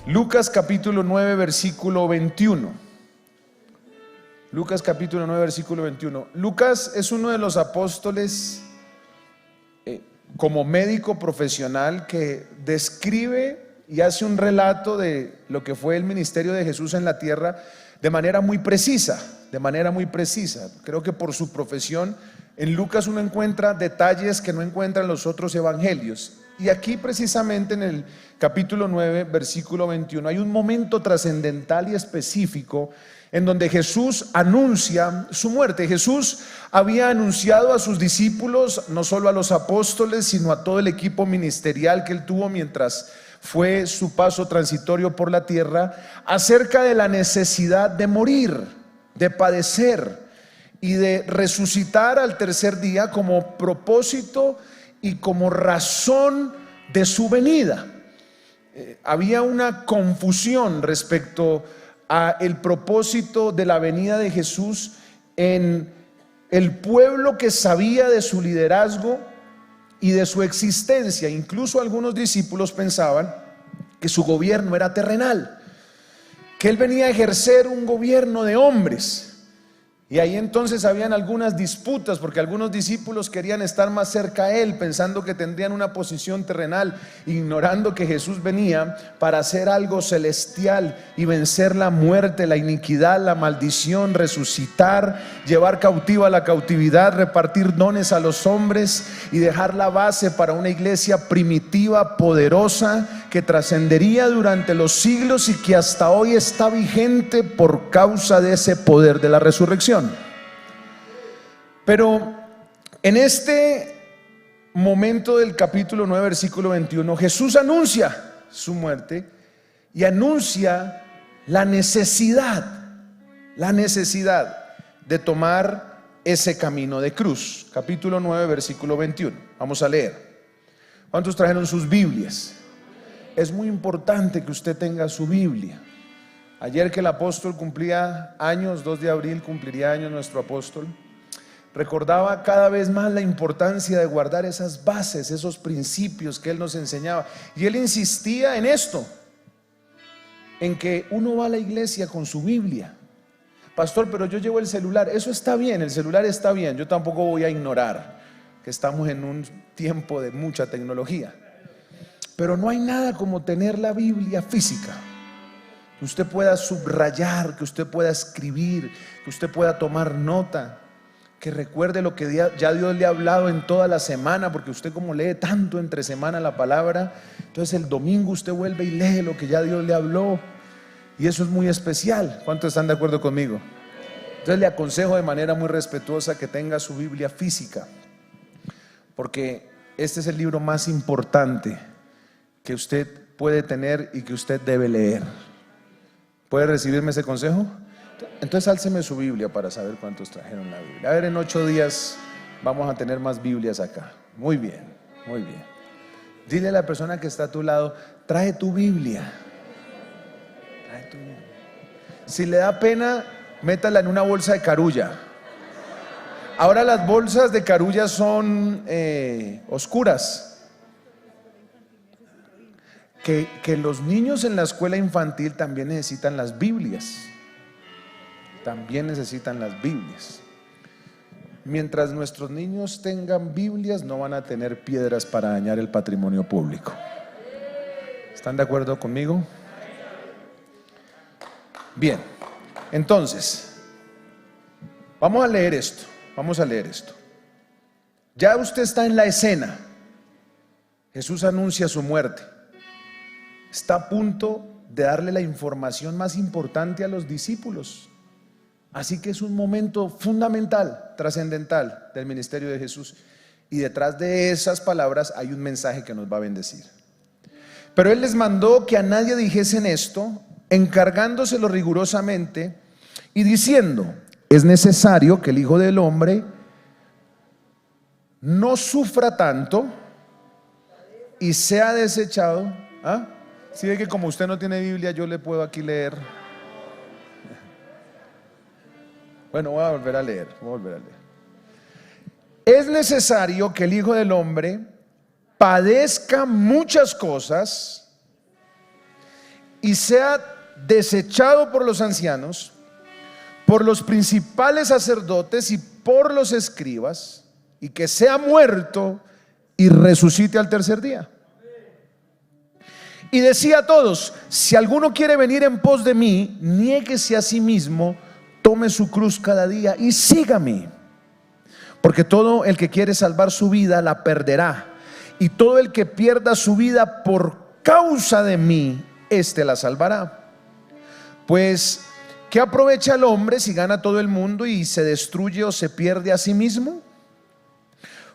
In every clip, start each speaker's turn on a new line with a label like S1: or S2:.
S1: Lucas capítulo 9, versículo 21. Lucas capítulo 9, versículo 21. Lucas es uno de los apóstoles como médico profesional que describe y hace un relato de lo que fue el ministerio de Jesús en la tierra de manera muy precisa, Creo que por su profesión en Lucas uno encuentra detalles que no encuentra en los otros evangelios. Y aquí precisamente en el capítulo 9, versículo 21, hay un momento trascendental y específico en donde Jesús anuncia su muerte. Jesús había anunciado a sus discípulos, no solo a los apóstoles, sino a todo el equipo ministerial que él tuvo mientras fue su paso transitorio por la tierra, acerca de la necesidad de morir, de padecer y de resucitar al tercer día como propósito y como razón de su venida. Había una confusión respecto a el propósito de la venida de Jesús en el pueblo que sabía de su liderazgo y de su existencia. Incluso algunos discípulos pensaban que su gobierno era terrenal, que él venía a ejercer un gobierno de hombres. Y ahí entonces habían algunas disputas porque algunos discípulos querían estar más cerca a él, pensando que tendrían una posición terrenal, ignorando que Jesús venía para hacer algo celestial y vencer la muerte, la iniquidad, la maldición, resucitar, llevar cautiva la cautividad, repartir dones a los hombres y dejar la base para una iglesia primitiva, poderosa, que trascendería durante los siglos y que hasta hoy está vigente por causa de ese poder de la resurrección. Pero en este momento del capítulo 9, versículo 21, Jesús anuncia su muerte y anuncia la necesidad de tomar ese camino de cruz. Capítulo 9, versículo 21. Vamos a leer. ¿Cuántos trajeron sus Biblias? Es muy importante que usted tenga su Biblia. Ayer que el apóstol cumplía años, 2 de abril cumpliría años nuestro apóstol, recordaba cada vez más la importancia de guardar esas bases, esos principios que él nos enseñaba. Y él insistía en esto, en que uno va a la iglesia con su Biblia. Pastor, pero yo llevo el celular. Eso está bien, el celular está bien. Yo tampoco voy a ignorar que estamos en un tiempo de mucha tecnología. Pero no hay nada como tener la Biblia física, que usted pueda subrayar, que usted pueda escribir, que usted pueda tomar nota, que recuerde lo que ya Dios le ha hablado en toda la semana, porque usted como lee tanto entre semana la palabra, entonces el domingo usted vuelve y lee lo que ya Dios le habló, y eso es muy especial. ¿Cuántos están de acuerdo conmigo? Entonces le aconsejo de manera muy respetuosa que tenga su Biblia física, porque este es el libro más importante que usted puede tener y que usted debe leer. ¿Puede recibirme ese consejo? Entonces álceme su Biblia para saber cuántos trajeron la Biblia. A ver, en 8 días vamos a tener más Biblias acá. Muy bien, muy bien. Dile a la persona que está a tu lado: trae tu Biblia. Trae tu Biblia. Si le da pena, métala en una bolsa de carulla. Ahora las bolsas de carulla son oscuras. Que los niños en la escuela infantil también necesitan las Biblias. Mientras nuestros niños tengan Biblias, no van a tener piedras para dañar el patrimonio público. ¿Están de acuerdo conmigo? Bien, entonces vamos a leer esto. Ya usted está en la escena. Jesús anuncia su muerte. Está a punto de darle la información más importante a los discípulos. Así que es un momento fundamental, trascendental del ministerio de Jesús. Y detrás de esas palabras hay un mensaje que nos va a bendecir. Pero él les mandó que a nadie dijesen esto, encargándoselo rigurosamente y diciendo: es necesario que el Hijo del Hombre no sufra tanto y sea desechado. Si ve que como usted no tiene Biblia, yo le puedo aquí leer. Bueno, voy a volver a leer. Es necesario que el Hijo del Hombre padezca muchas cosas y sea desechado por los ancianos, por los principales sacerdotes y por los escribas, y que sea muerto y resucite al tercer día. Y decía a todos: si alguno quiere venir en pos de mí, niéguese a sí mismo, tome su cruz cada día y sígame. Porque todo el que quiere salvar su vida la perderá, y todo el que pierda su vida por causa de mí, éste la salvará. Pues, ¿qué aprovecha el hombre si gana todo el mundo y se destruye o se pierde a sí mismo?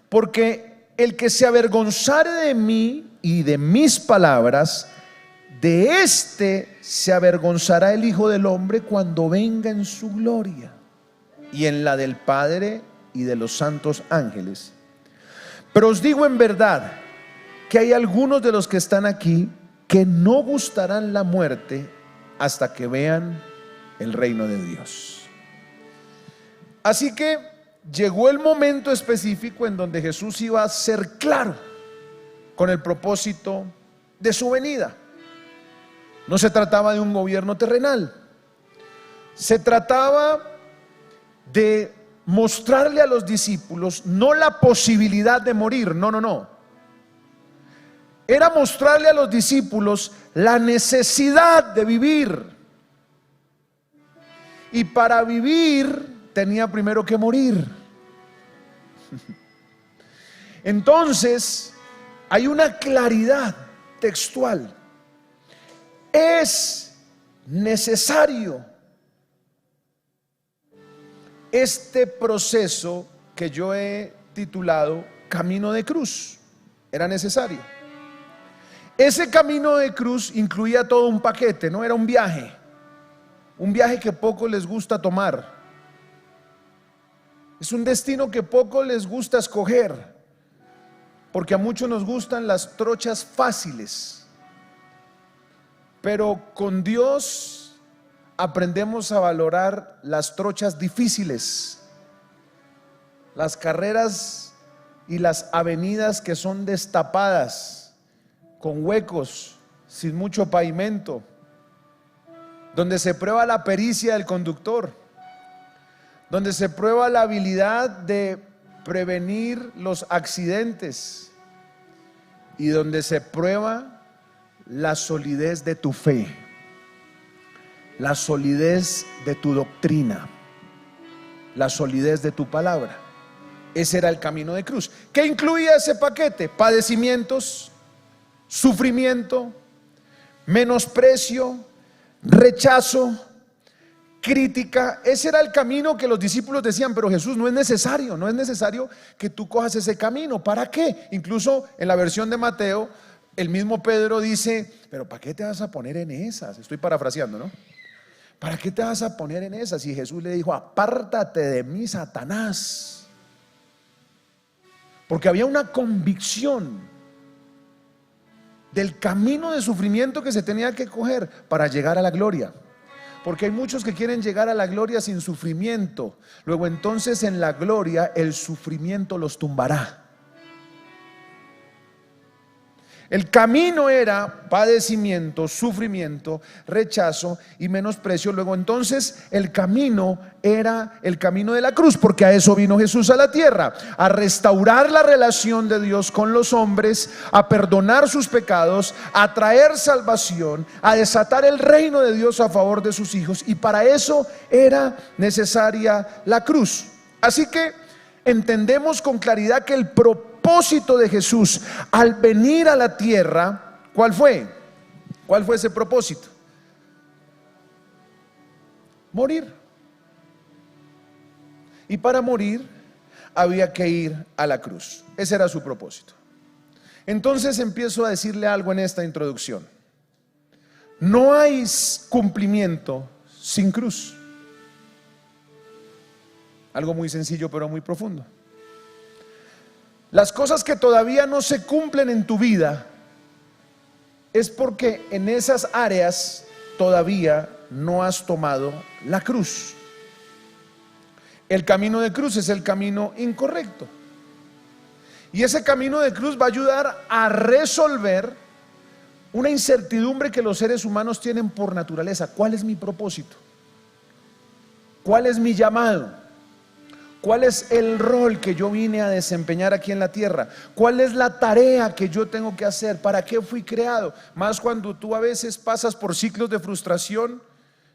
S1: Porque el que se avergonzare de mí y de mis palabras, de éste se avergonzará el Hijo del Hombre cuando venga en su gloria y en la del Padre y de los santos ángeles. Pero os digo en verdad que hay algunos de los que están aquí que no gustarán la muerte hasta que vean el reino de Dios. Así que llegó el momento específico en donde Jesús iba a ser claro con el propósito de su venida. No se trataba de un gobierno terrenal, se trataba de mostrarle a los discípulos no la posibilidad de morir, no. Era mostrarle a los discípulos la necesidad de vivir. Y para vivir tenía primero que morir. Entonces, hay una claridad textual. Es necesario este proceso que yo he titulado Camino de Cruz. Era necesario. Ese camino de cruz incluía todo un paquete, no era un viaje que poco les gusta tomar. Es un destino que poco les gusta escoger, porque a muchos nos gustan las trochas fáciles. Pero con Dios aprendemos a valorar las trochas difíciles, las carreras y las avenidas que son destapadas, con huecos, sin mucho pavimento, donde se prueba la pericia del conductor, donde se prueba la habilidad de prevenir los accidentes y donde se prueba la solidez de tu fe, la solidez de tu doctrina, la solidez de tu palabra. Ese era el camino de cruz. ¿Qué incluía ese paquete? Padecimientos, sufrimiento, menosprecio, rechazo, crítica. Ese era el camino que los discípulos decían: pero Jesús, no es necesario que tú cojas ese camino. ¿Para qué? Incluso en la versión de Mateo, el mismo Pedro dice: pero ¿para qué te vas a poner en esas? Estoy parafraseando, ¿no? ¿Para qué te vas a poner en esas? Y Jesús le dijo: apártate de mí, Satanás. Porque había una convicción del camino de sufrimiento que se tenía que coger para llegar a la gloria. Porque hay muchos que quieren llegar a la gloria sin sufrimiento. Luego entonces en la gloria el sufrimiento los tumbará. El camino era padecimiento, sufrimiento, rechazo y menosprecio. Luego entonces el camino era el camino de la cruz, porque a eso vino Jesús a la tierra: a restaurar la relación de Dios con los hombres, a perdonar sus pecados, a traer salvación, a desatar el reino de Dios a favor de sus hijos. Y para eso era necesaria la cruz. Así que entendemos con claridad que el propósito de Jesús al venir a la tierra, ¿cuál fue? ¿Cuál fue ese propósito? Morir. Y para morir había que ir a la cruz. Ese era su propósito. Entonces empiezo a decirle algo en esta introducción. No hay cumplimiento sin cruz. Algo muy sencillo pero muy profundo. Las cosas que todavía no se cumplen en tu vida es porque en esas áreas todavía no has tomado la cruz. El camino de cruz es el camino incorrecto. Y ese camino de cruz va a ayudar a resolver una incertidumbre que los seres humanos tienen por naturaleza. ¿Cuál es mi propósito? ¿Cuál es mi llamado? ¿Cuál es el rol que yo vine a desempeñar aquí en la tierra? ¿Cuál es la tarea que yo tengo que hacer? ¿Para qué fui creado? Más cuando tú a veces pasas por ciclos de frustración.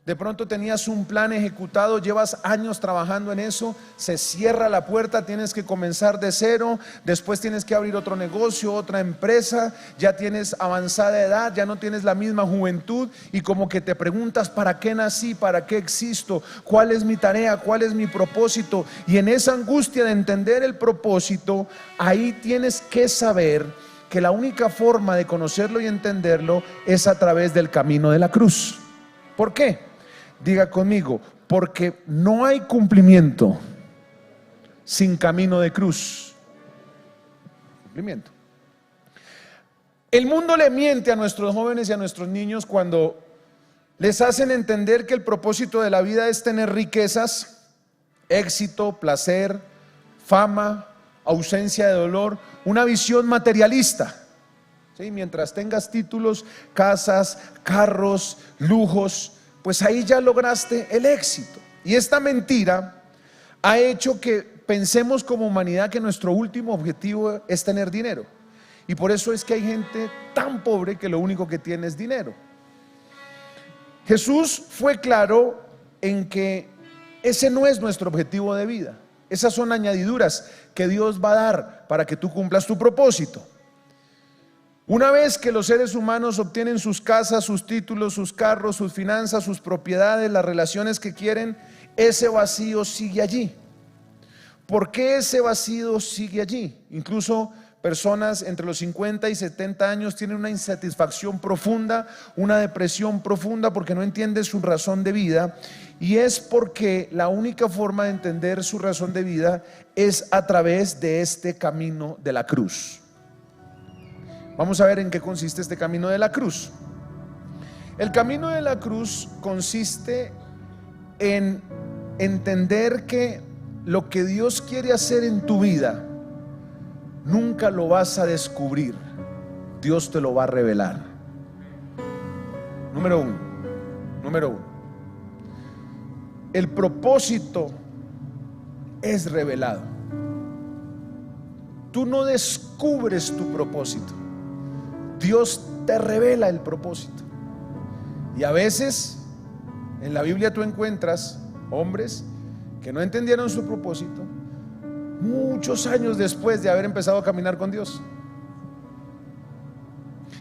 S1: De pronto tenías un plan ejecutado, llevas años trabajando en eso, se cierra la puerta, tienes que comenzar de cero, después tienes que abrir otro negocio, otra empresa, ya tienes avanzada edad, ya no tienes la misma juventud y como que te preguntas: ¿para qué nací? ¿Para qué existo? ¿Cuál es mi tarea? ¿Cuál es mi propósito? Y en esa angustia de entender el propósito, ahí tienes que saber que la única forma de conocerlo y entenderlo es a través del camino de la cruz. ¿Por qué? Diga conmigo: porque no hay cumplimiento sin camino de cruz. Cumplimiento. El mundo le miente a nuestros jóvenes y a nuestros niños cuando les hacen entender que el propósito de la vida es tener riquezas, éxito, placer, fama, ausencia de dolor, una visión materialista. ¿Sí? Mientras tengas títulos, casas, carros, lujos, pues ahí ya lograste el éxito. Y esta mentira ha hecho que pensemos como humanidad que nuestro último objetivo es tener dinero. Y por eso es que hay gente tan pobre que lo único que tiene es dinero. Jesús fue claro en que ese no es nuestro objetivo de vida. Esas son añadiduras que Dios va a dar para que tú cumplas tu propósito. Una vez que los seres humanos obtienen sus casas, sus títulos, sus carros, sus finanzas, sus propiedades, las relaciones que quieren, ese vacío sigue allí. ¿Por qué ese vacío sigue allí? Incluso personas entre los 50 y 70 años tienen una insatisfacción profunda, una depresión profunda porque no entienden su razón de vida, y es porque la única forma de entender su razón de vida es a través de este camino de la cruz. Vamos a ver en qué consiste este camino de la cruz. El camino de la cruz consiste en entender que lo que Dios quiere hacer en tu vida nunca lo vas a descubrir, Dios te lo va a revelar. Número uno, el propósito es revelado. Tú no descubres tu propósito, Dios te revela el propósito. Y a veces en la Biblia tú encuentras hombres que no entendieron su propósito muchos años después de haber empezado a caminar con Dios.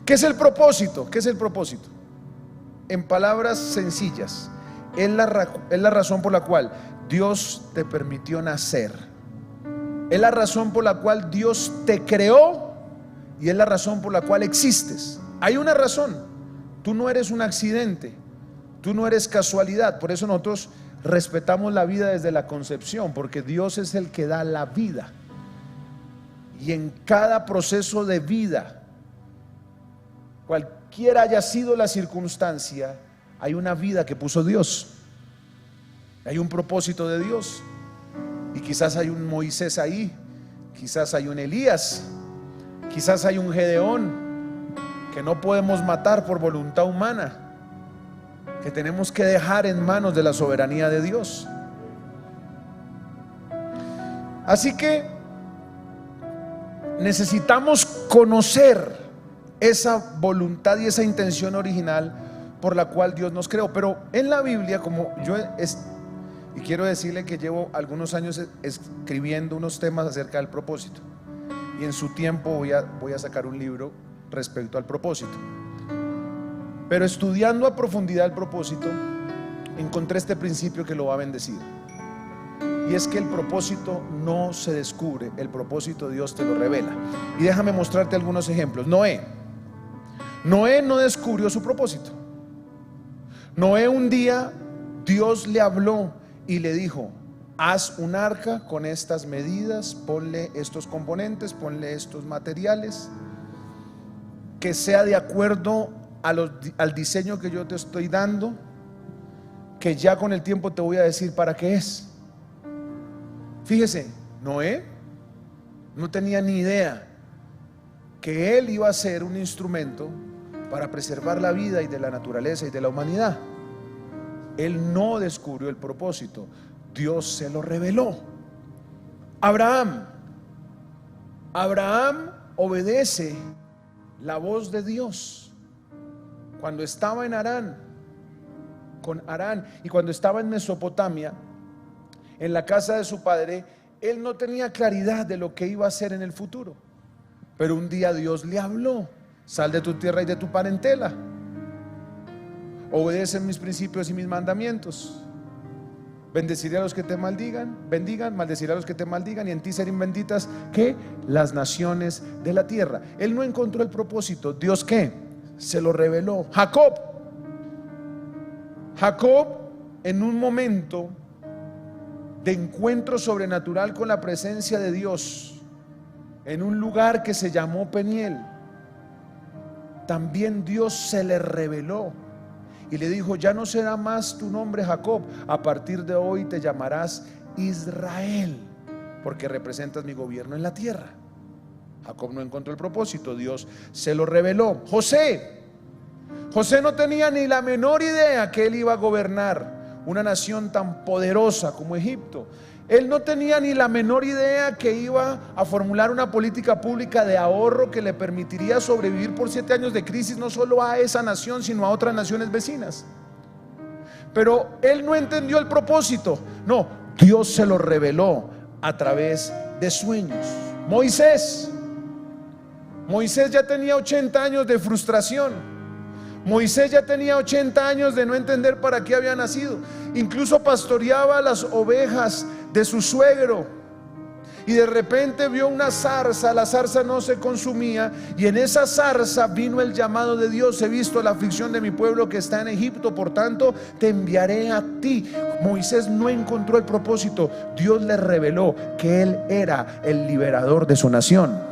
S1: ¿Qué es el propósito? ¿Qué es el propósito? En palabras sencillas, es la razón por la cual Dios te permitió nacer. Es la razón por la cual Dios te creó y es la razón por la cual existes. Hay una razón. Tú no eres un accidente, tú no eres casualidad. Por eso nosotros respetamos la vida desde la concepción, porque Dios es el que da la vida. Y en cada proceso de vida, cualquiera haya sido la circunstancia, hay una vida que puso Dios. Hay un propósito de Dios. Y quizás hay un Moisés ahí, quizás hay un Elías, quizás hay un Gedeón que no podemos matar por voluntad humana, que tenemos que dejar en manos de la soberanía de Dios. Así que necesitamos conocer esa voluntad y esa intención original por la cual Dios nos creó. Pero en la Biblia, como yo y quiero decirle que llevo algunos años escribiendo unos temas acerca del propósito, y en su tiempo voy a sacar un libro respecto al propósito. Pero estudiando a profundidad el propósito, encontré este principio que lo va a bendecir. Y es que el propósito no se descubre, el propósito Dios te lo revela. Y déjame mostrarte algunos ejemplos. Noé no descubrió su propósito. Noé, un día Dios le habló y le dijo: haz un arca con estas medidas, ponle estos componentes, ponle estos materiales, que sea de acuerdo al diseño que yo te estoy dando, que ya con el tiempo te voy a decir para qué es. Fíjese, Noé no tenía ni idea que él iba a ser un instrumento para preservar la vida y de la naturaleza y de la humanidad. Él no descubrió el propósito, Dios se lo reveló. Abraham obedece la voz de Dios cuando estaba en Harán, y cuando estaba en Mesopotamia, en la casa de su padre. Él no tenía claridad de lo que iba a hacer en el futuro, pero un día Dios le habló: sal de tu tierra y de tu parentela, obedece mis principios y mis mandamientos. Bendeciré a los que te bendigan, maldeciré a los que te maldigan, y en ti serán benditas, ¿qué? Las naciones de la tierra. Él no encontró el propósito, ¿Dios qué? Se lo reveló. Jacob, en un momento de encuentro sobrenatural con la presencia de Dios, en un lugar que se llamó Peniel, también Dios se le reveló y le dijo: ya no será más tu nombre Jacob, a partir de hoy te llamarás Israel, porque representas mi gobierno en la tierra. Jacob no encontró el propósito, Dios se lo reveló. José no tenía ni la menor idea que él iba a gobernar una nación tan poderosa como Egipto. Él no tenía ni la menor idea que iba a formular una política pública de ahorro que le permitiría sobrevivir por 7 años de crisis, no solo a esa nación, sino a otras naciones vecinas. Pero él no entendió el propósito. No, Dios se lo reveló a través de sueños. Moisés ya tenía 80 años de frustración. Moisés ya tenía 80 años de no entender para qué había nacido. Incluso pastoreaba las ovejas de su suegro, y de repente vio una zarza. La zarza no se consumía, y en esa zarza vino el llamado de Dios: he visto la aflicción de mi pueblo que está en Egipto, por tanto te enviaré a ti. Moisés no encontró el propósito, Dios le reveló que él era el liberador de su nación.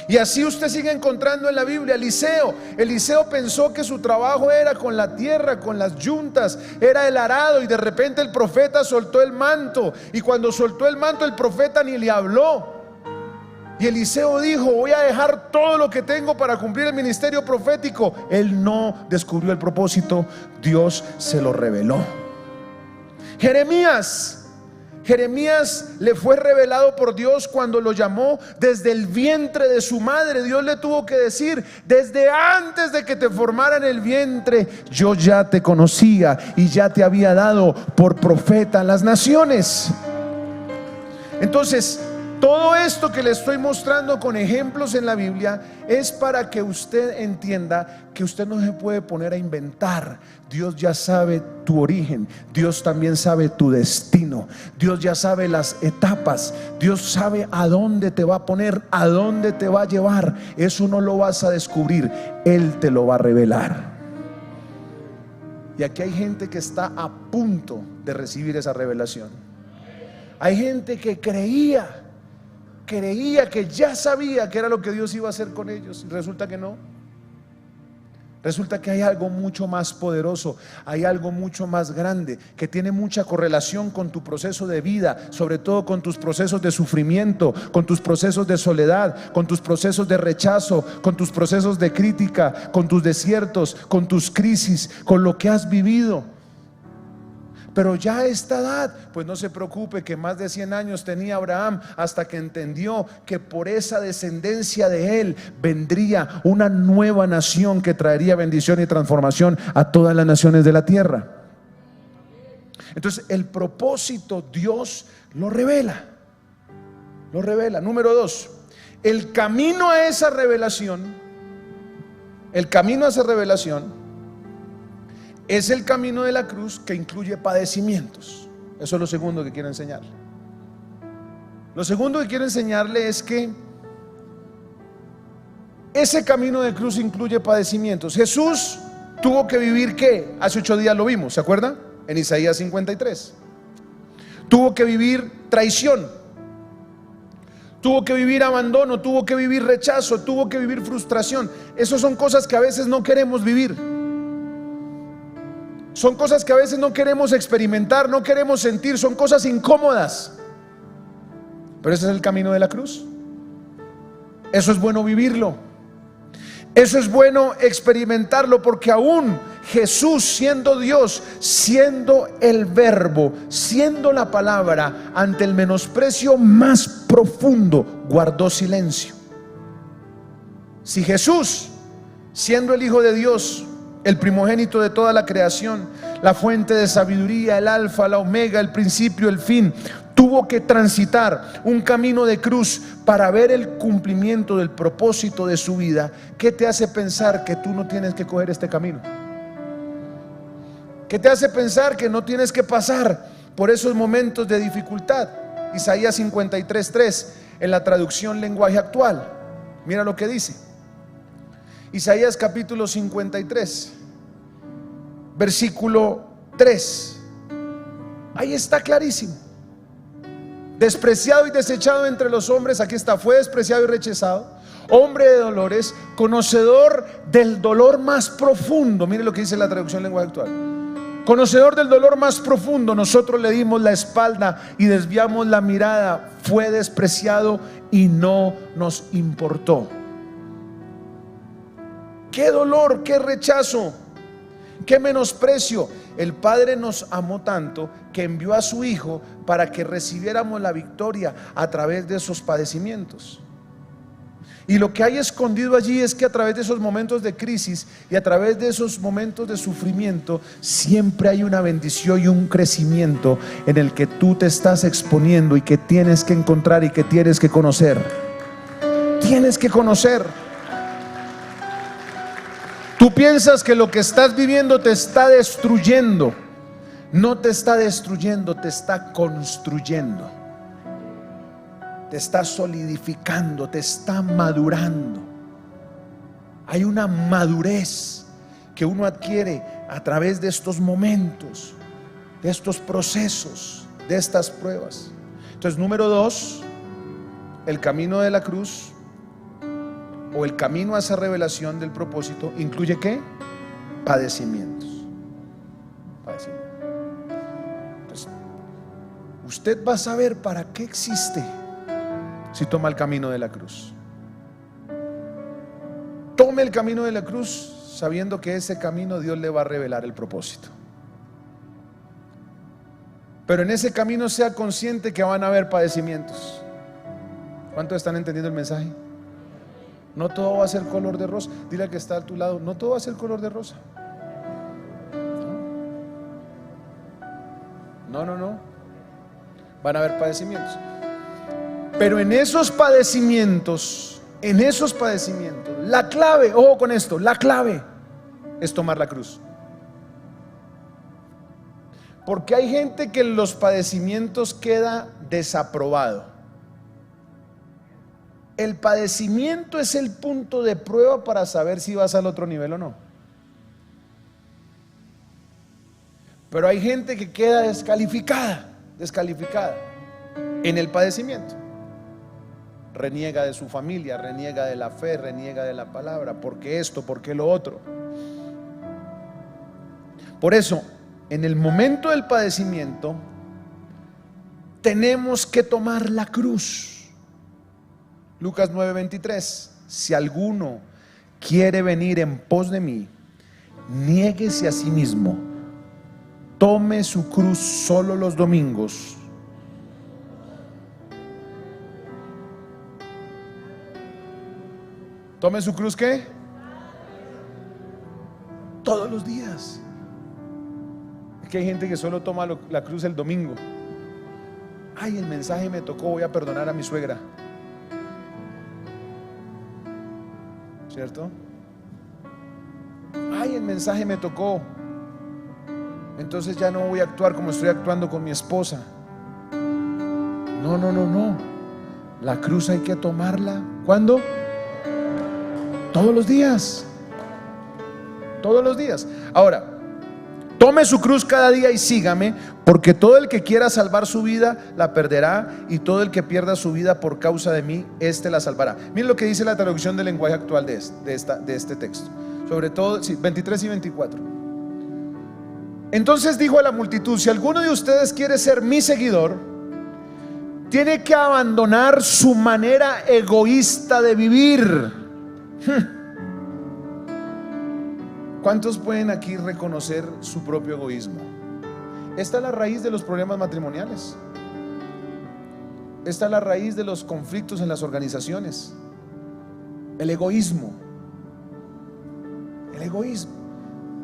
S1: Y así usted sigue encontrando en la Biblia. Eliseo pensó que su trabajo era con la tierra, con las yuntas, era el arado, y de repente el profeta soltó el manto, y cuando soltó el manto el profeta ni le habló. Y Eliseo dijo: voy a dejar todo lo que tengo para cumplir el ministerio profético. Él no descubrió el propósito, Dios se lo reveló. Jeremías le fue revelado por Dios cuando lo llamó desde el vientre de su madre. Dios le tuvo que decir: desde antes de que te formara en el vientre, yo ya te conocía y ya te había dado por profeta a las naciones. Entonces, todo esto que le estoy mostrando con ejemplos en la Biblia es para que usted entienda que usted no se puede poner a inventar. Dios ya sabe tu origen, Dios también sabe tu destino, Dios ya sabe las etapas, Dios sabe a dónde te va a poner, a dónde te va a llevar. Eso no lo vas a descubrir, Él te lo va a revelar. Y aquí hay gente que está a punto de recibir esa revelación. Hay gente que creía que ya sabía que era lo que Dios iba a hacer con ellos, y resulta que no. Resulta que hay algo mucho más poderoso, hay algo mucho más grande, que tiene mucha correlación con tu proceso de vida, sobre todo con tus procesos de sufrimiento, con tus procesos de soledad, con tus procesos de rechazo, con tus procesos de crítica, con tus desiertos, con tus crisis, con lo que has vivido. Pero ya a esta edad, pues no se preocupe, que más de 100 años tenía Abraham hasta que entendió que por esa descendencia de él vendría una nueva nación que traería bendición y transformación a todas las naciones de la tierra. Entonces el propósito Dios lo revela. Número 2, el camino a esa revelación es el camino de la cruz, que incluye padecimientos. Eso es lo segundo que quiero enseñarle. Lo segundo que quiero enseñarle es que ese camino de cruz incluye padecimientos. Jesús tuvo que vivir, ¿qué? Hace 8 días lo vimos, ¿se acuerdan? En Isaías 53. Tuvo que vivir traición, tuvo que vivir abandono, tuvo que vivir rechazo, tuvo que vivir frustración. Esas son cosas que a veces no queremos vivir. Son cosas que a veces no queremos experimentar, no queremos sentir, son cosas incómodas. Pero ese es el camino de la cruz. Eso es bueno vivirlo. Eso es bueno experimentarlo, porque aún Jesús, siendo Dios, siendo el Verbo, siendo la palabra, ante el menosprecio más profundo, guardó silencio. Si Jesús, siendo el Hijo de Dios, el primogénito de toda la creación, la fuente de sabiduría, el alfa, la omega, el principio, el fin, tuvo que transitar un camino de cruz para ver el cumplimiento del propósito de su vida, ¿qué te hace pensar que tú no tienes que coger este camino? ¿Qué te hace pensar que no tienes que pasar por esos momentos de dificultad? Isaías 53:3, en la traducción lenguaje actual, mira lo que dice. Isaías capítulo 53, versículo 3. Ahí está clarísimo. Despreciado y desechado entre los hombres, aquí está, fue despreciado y rechazado, hombre de dolores, conocedor del dolor más profundo. Mire lo que dice la traducción lenguaje actual. Conocedor del dolor más profundo, nosotros le dimos la espalda y desviamos la mirada, fue despreciado y no nos importó. Qué dolor, qué rechazo, qué menosprecio. El Padre nos amó tanto que envió a su Hijo para que recibiéramos la victoria a través de esos padecimientos. Y lo que hay escondido allí es que a través de esos momentos de crisis y a través de esos momentos de sufrimiento, siempre hay una bendición y un crecimiento en el que tú te estás exponiendo y que tienes que encontrar y que tienes que conocer. Tienes que conocer. Tú piensas que lo que estás viviendo te está destruyendo. No te está destruyendo, te está construyendo. Te está solidificando, te está madurando. Hay una madurez que uno adquiere a través de estos momentos, de estos procesos, de estas pruebas. Entonces, número 2, el camino de la cruz, o el camino a esa revelación del propósito, incluye ¿qué? Padecimientos. Entonces, usted va a saber para qué existe si toma el camino de la cruz. Tome el camino de la cruz sabiendo que ese camino Dios le va a revelar el propósito. Pero en ese camino sea consciente que van a haber padecimientos. ¿Cuántos están entendiendo el mensaje? No todo va a ser color de rosa. Dile al que está a tu lado, no todo va a ser color de rosa. No. Van a haber padecimientos. Pero en esos padecimientos, la clave, ojo con esto, la clave es tomar la cruz. Porque hay gente que en los padecimientos queda desaprobado. El padecimiento es el punto de prueba para saber si vas al otro nivel o no. Pero hay gente que queda descalificada en el padecimiento. Reniega de su familia, reniega de la fe, reniega de la palabra. ¿Por qué esto? ¿Por qué lo otro? Por eso, en el momento del padecimiento, tenemos que tomar la cruz. Lucas 9:23, si alguno quiere venir en pos de mí, niéguese a sí mismo, tome su cruz solo los domingos. ¿Tome su cruz qué? Todos los días. Es que hay gente que solo toma la cruz el domingo. Ay, el mensaje me tocó, voy a perdonar a mi suegra. ¿Cierto? Ay, el mensaje me tocó, entonces ya no voy a actuar como estoy actuando con mi esposa. No. La cruz hay que tomarla. ¿Cuándo? Todos los días. Todos los días. Ahora, tome su cruz cada día y sígame, porque todo el que quiera salvar su vida la perderá, y todo el que pierda su vida por causa de mí, éste la salvará. Miren lo que dice la traducción del lenguaje actual de este texto, sobre todo 23 y 24. Entonces dijo a la multitud: si alguno de ustedes quiere ser mi seguidor, tiene que abandonar su manera egoísta de vivir. ¿Cuántos pueden aquí reconocer su propio egoísmo? Esta es la raíz de los problemas matrimoniales. Esta es la raíz de los conflictos en las organizaciones. El egoísmo. El egoísmo.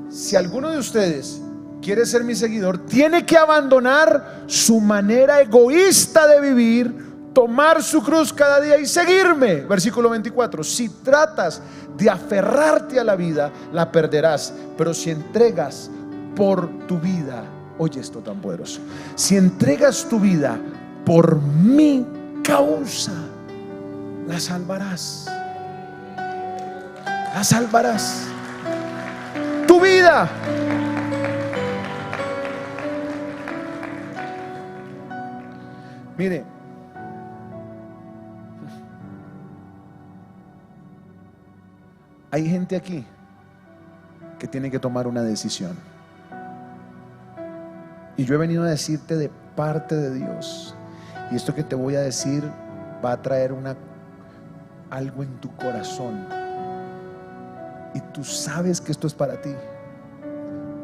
S1: Si alguno de ustedes quiere ser mi seguidor, tiene que abandonar su manera egoísta de vivir, tomar su cruz cada día y seguirme. Versículo 24. Si tratas de aferrarte a la vida, la perderás, pero si entregas por tu vida, oye esto tan poderoso, si entregas tu vida por mi causa, la salvarás. La salvarás. Tu vida. Mire, hay gente aquí que tiene que tomar una decisión. Y yo he venido a decirte de parte de Dios, y esto que te voy a decir va a traer algo en tu corazón, y tú sabes que esto es para ti.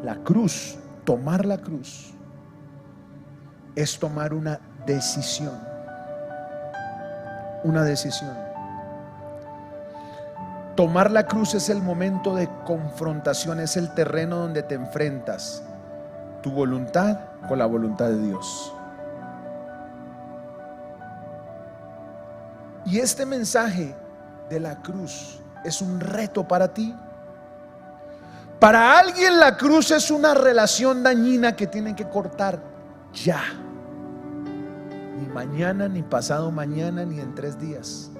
S1: La cruz, tomar la cruz, es tomar una decisión. Una decisión. Tomar la cruz es el momento de confrontación, es el terreno donde te enfrentas tu voluntad con la voluntad de Dios. Y este mensaje de la cruz es un reto para ti. Para alguien la cruz es una relación dañina que tienen que cortar ya. Ni mañana, ni pasado mañana, ni en 3 días.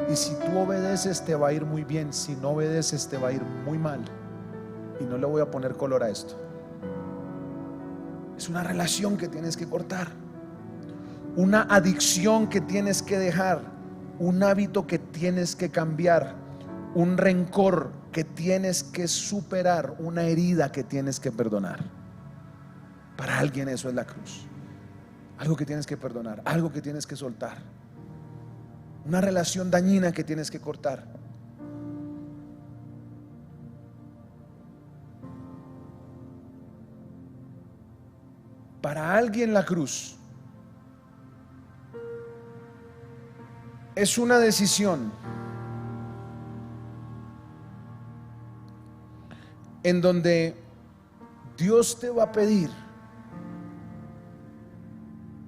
S1: Y si tú obedeces te va a ir muy bien, si no obedeces te va a ir muy mal. Y no le voy a poner color a esto. Es una relación que tienes que cortar, una adicción que tienes que dejar, un hábito que tienes que cambiar, un rencor que tienes que superar, una herida que tienes que perdonar. Para alguien eso es la cruz. Algo que tienes que perdonar, algo que tienes que soltar, una relación dañina que tienes que cortar. Para alguien la cruz es una decisión en donde Dios te va a pedir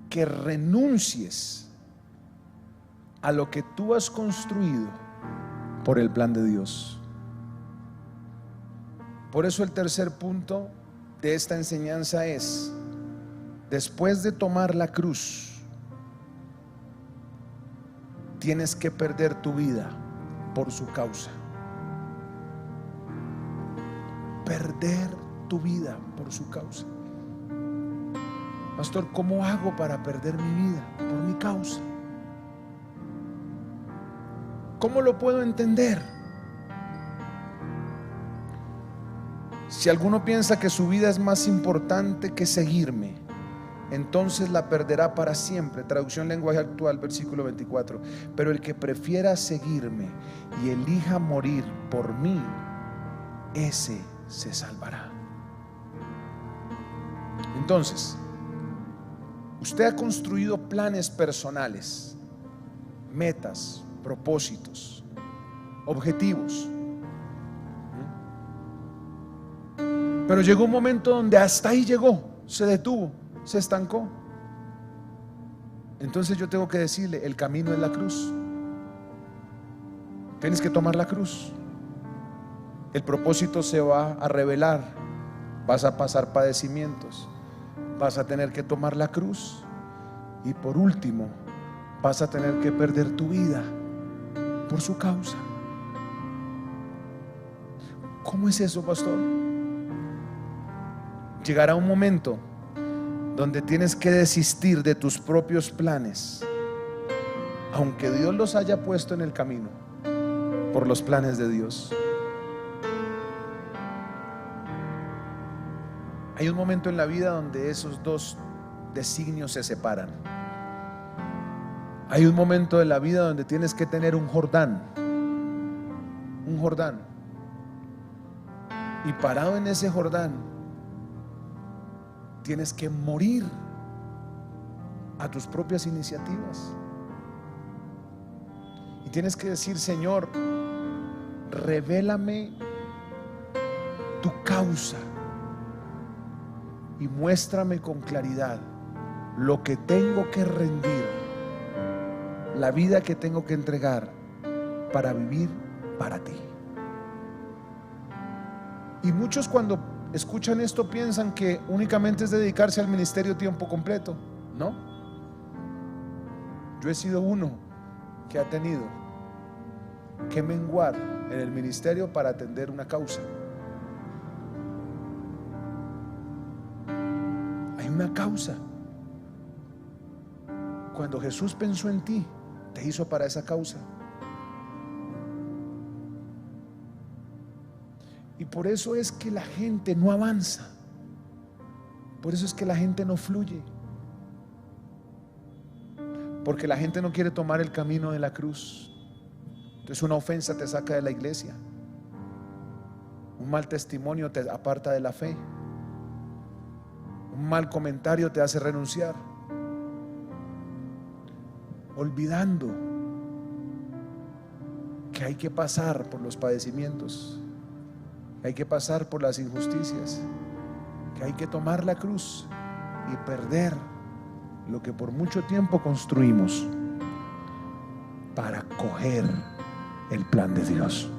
S1: que renuncies a lo que tú has construido por el plan de Dios. Por eso el tercer punto de esta enseñanza es: después de tomar la cruz, tienes que perder tu vida por su causa. Perder tu vida por su causa. Pastor, ¿cómo hago para perder mi vida por mi causa? ¿Cómo lo puedo entender? Si alguno piensa que su vida es más importante que seguirme, entonces la perderá para siempre. Traducción lenguaje actual, versículo 24. Pero el que prefiera seguirme y elija morir por mí, ese se salvará. Entonces, usted ha construido planes personales, metas, propósitos, objetivos. Pero llegó un momento donde hasta ahí llegó, se detuvo, se estancó. Entonces yo tengo que decirle: el camino es la cruz. Tienes que tomar la cruz. El propósito se va a revelar. Vas a pasar padecimientos. Vas a tener que tomar la cruz. Y por último, vas a tener que perder tu vida por su causa. ¿Cómo es eso, pastor? Llegará un momento donde tienes que desistir de tus propios planes, aunque Dios los haya puesto en el camino, por los planes de Dios. Hay un momento en la vida donde esos dos designios se separan. Hay un momento de la vida donde tienes que tener un Jordán. Un Jordán. Y parado en ese Jordán, tienes que morir a tus propias iniciativas. Y tienes que decir: Señor, revélame tu causa y muéstrame con claridad lo que tengo que rendir, la vida que tengo que entregar para vivir para ti. Y muchos, cuando escuchan esto, piensan que únicamente es dedicarse al ministerio tiempo completo. No, yo he sido uno que ha tenido que menguar en el ministerio para atender una causa. Hay una causa. Cuando Jesús pensó en ti, te hizo para esa causa. Y por eso es que la gente no avanza. Por eso es que la gente no fluye. Porque la gente no quiere tomar el camino de la cruz. Entonces una ofensa te saca de la iglesia. Un mal testimonio te aparta de la fe. Un mal comentario te hace renunciar. Olvidando que hay que pasar por los padecimientos, que hay que pasar por las injusticias, que hay que tomar la cruz y perder lo que por mucho tiempo construimos para coger el plan de Dios.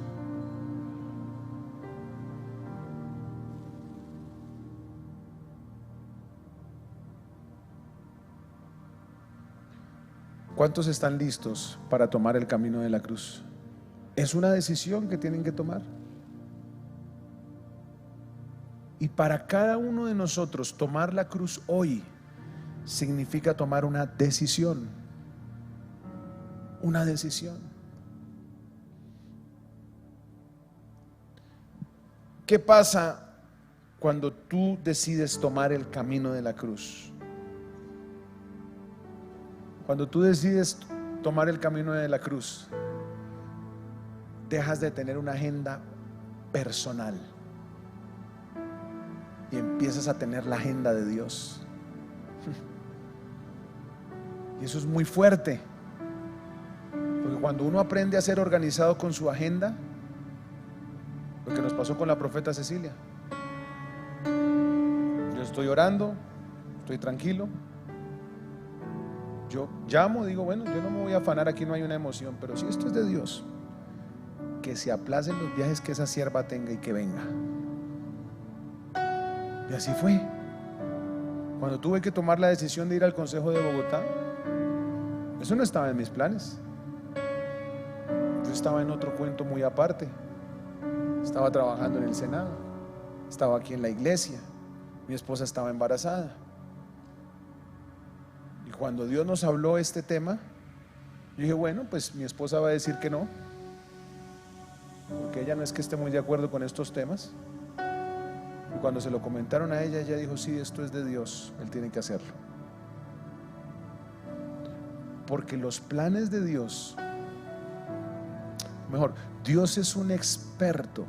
S1: ¿Cuántos están listos para tomar el camino de la cruz? Es una decisión que tienen que tomar. Y para cada uno de nosotros, tomar la cruz hoy significa tomar una decisión. Una decisión. ¿Qué pasa cuando tú decides tomar el camino de la cruz? Cuando tú decides tomar el camino de la cruz, dejas de tener una agenda personal y empiezas a tener la agenda de Dios. Y eso es muy fuerte, porque cuando uno aprende a ser organizado con su agenda, lo que nos pasó con la profeta Cecilia, yo estoy orando, estoy tranquilo, yo llamo, digo, bueno, yo no me voy a afanar, aquí no hay una emoción, pero si esto es de Dios, que se aplacen los viajes que esa sierva tenga y que venga. Y así fue. Cuando tuve que tomar la decisión de ir al Consejo de Bogotá, eso no estaba en mis planes. Yo estaba en otro cuento muy aparte. Estaba trabajando en el Senado, estaba aquí en la iglesia, mi esposa estaba embarazada. Y cuando Dios nos habló este tema, yo dije, bueno, pues mi esposa va a decir que no, porque ella no es que esté muy de acuerdo con estos temas. Y cuando se lo comentaron a ella, ella dijo, sí, esto es de Dios, Él tiene que hacerlo. Porque los planes de Dios, mejor, Dios es un experto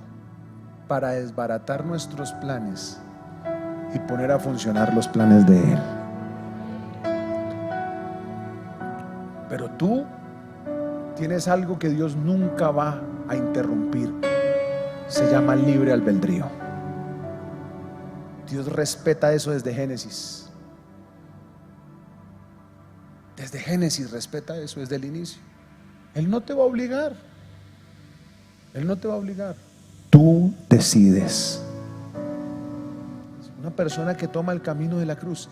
S1: para desbaratar nuestros planes y poner a funcionar los planes de Él. Pero tú tienes algo que Dios nunca va a interrumpir. Se llama libre albedrío. Dios respeta eso desde Génesis. Desde Génesis respeta eso, desde el inicio. Él no te va a obligar. Él no te va a obligar. Tú decides. Una persona que toma el camino de la cruz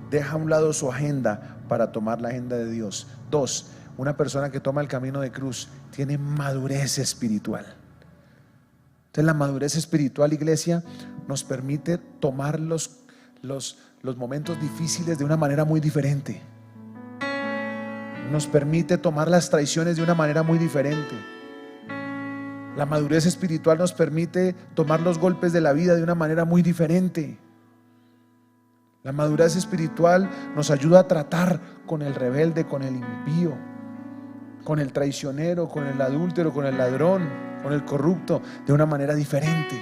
S1: deja a un lado su agenda para tomar la agenda de Dios. 2, una persona que toma el camino de cruz tiene madurez espiritual. Entonces la madurez espiritual, iglesia, nos permite tomar los momentos difíciles de una manera muy diferente. Nos permite tomar las traiciones de una manera muy diferente. La madurez espiritual nos permite tomar los golpes de la vida de una manera muy diferente. La madurez espiritual nos ayuda a tratar con el rebelde, con el impío, con el traicionero, con el adúltero, con el ladrón, con el corrupto, de una manera diferente.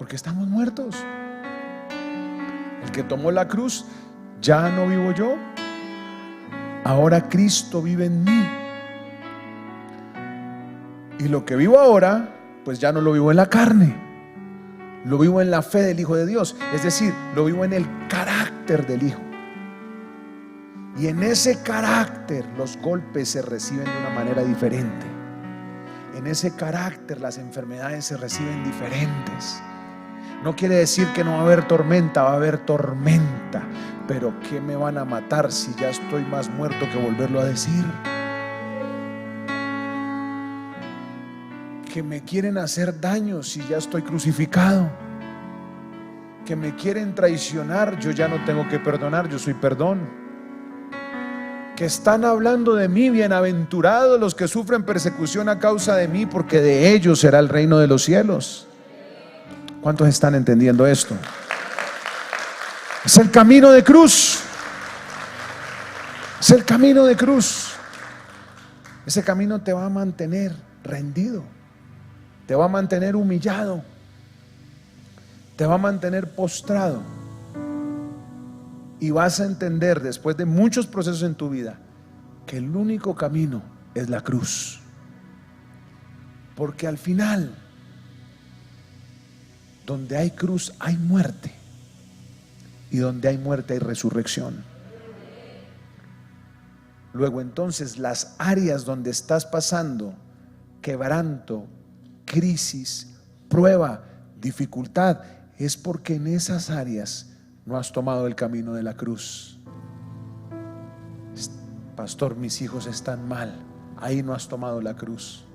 S1: Porque estamos muertos. El que tomó la cruz, ya no vivo yo, ahora Cristo vive en mí. Y lo que vivo ahora, pues ya no lo vivo en la carne, lo vivo en la fe del Hijo de Dios. Es decir, lo vivo en el carácter del Hijo. Y en ese carácter los golpes se reciben de una manera diferente. En ese carácter las enfermedades se reciben diferentes. No quiere decir que no va a haber tormenta, va a haber tormenta. Pero ¿qué me van a matar si ya estoy más muerto que volverlo a decir? Que me quieren hacer daño si ya estoy crucificado. Que me quieren traicionar, yo ya no tengo que perdonar, yo soy perdón. Que están hablando de mí, bienaventurados los que sufren persecución a causa de mí, porque de ellos será el reino de los cielos. ¿Cuántos están entendiendo esto? Es el camino de cruz. Es el camino de cruz. Ese camino te va a mantener rendido, te va a mantener humillado, te va a mantener postrado. Y vas a entender después de muchos procesos en tu vida que el único camino es la cruz. Porque al final, donde hay cruz hay muerte, y donde hay muerte hay resurrección. Luego entonces las áreas donde estás pasando quebranto, crisis, prueba, dificultad, es porque en esas áreas no has tomado el camino de la cruz. Pastor, mis hijos están mal, ahí no has tomado la cruz.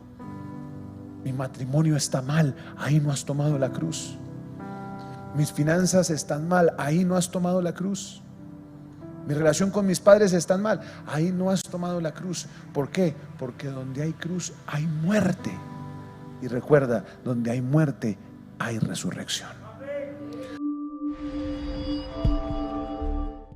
S1: Mi matrimonio está mal, ahí no has tomado la cruz. Mis finanzas están mal, ahí no has tomado la cruz. Mi relación con mis padres está mal, ahí no has tomado la cruz. ¿Por qué? Porque donde hay cruz hay muerte. Y recuerda, donde hay muerte hay resurrección.